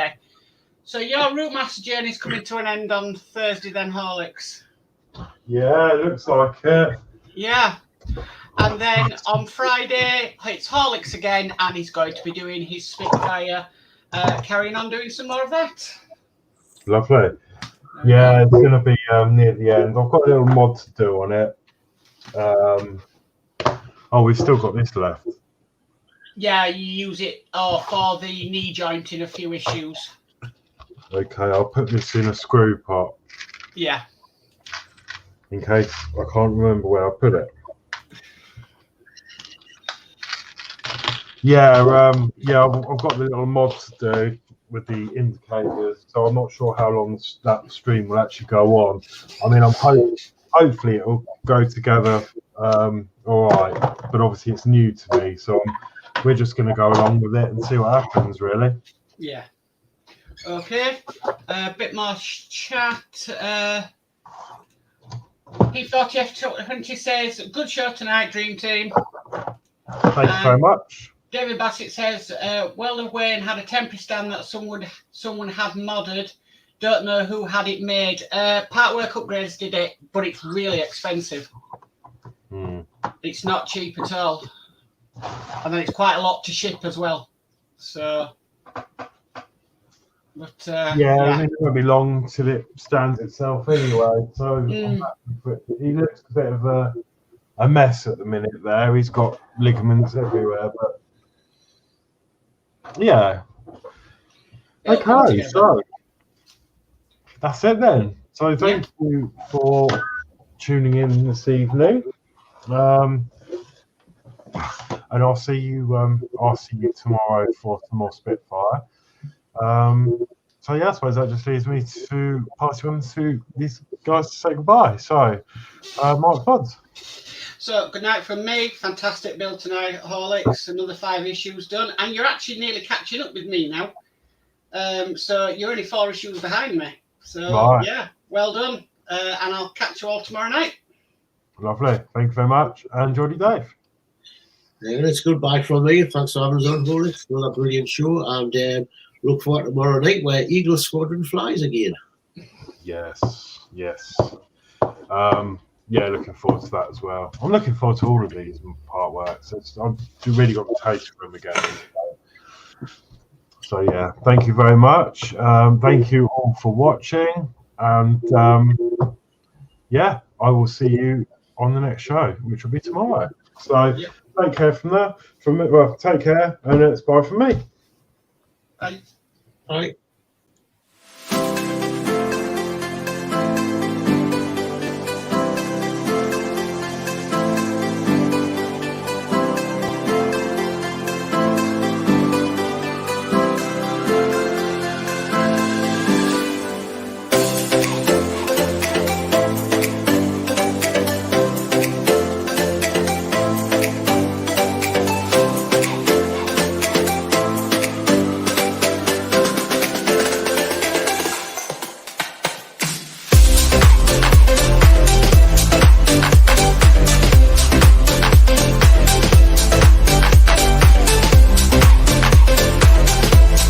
So your Routemaster journey is coming to an end on Thursday then, Horlicks? Yeah, it looks like it. Yeah. And then on Friday, it's Horlicks again, and he's going to be doing his Spitfire, carrying on doing some more of that. Lovely. Yeah, it's going to be near the end. I've got a little mod to do on it. We've still got this left. Yeah, you use it for the knee joint in a few issues. Okay, I'll put this in a screw pot. Yeah. In case I can't remember where I put it. Yeah, I've got the little mod to do with the indicators, so I'm not sure how long that stream will actually go on. I mean, hopefully it'll go together all right, but obviously it's new to me, so we're just going to go along with it and see what happens, really. Yeah. Okay. A bit more chat. P40F20 says, good show tonight, Dream Team. Thank you very much. David Bassett says, Weldon Wayne had a temporary stand that someone had modded. Don't know who had it made. Part Work Upgrades did it, but it's really expensive. It's not cheap at all. And then it's quite a lot to ship as well. So, but I think it won't be long till it stands itself anyway. So he looks a bit of a mess at the minute there. He's got ligaments everywhere, but yeah. Okay, so that's it then. So thank you for tuning in this evening. And I'll see you tomorrow for some more Spitfire. So yeah, I suppose that just leaves me to pass you on to these guys to say goodbye. So Mark Buds. So good night from me. Fantastic build tonight at Horlicks. Another 5 issues done, and you're actually nearly catching up with me now. So you're only 4 issues behind me. So yeah, well done. And I'll catch you all tomorrow night. Lovely. Thank you very much. And Geordie Dave. Yeah, it's goodbye from me. Thanks for having us on, Horlicks. Another brilliant show, and look forward to tomorrow night where Eagle Squadron flies again. Yes. Looking forward to that as well. I'm looking forward to all of these part works. I've really got the taste for them again. So yeah, thank you very much. Thank you all for watching, and yeah, I will see you on the next show, which will be tomorrow. So take care from there. Well, take care, and it's bye from me. Bye. Bye.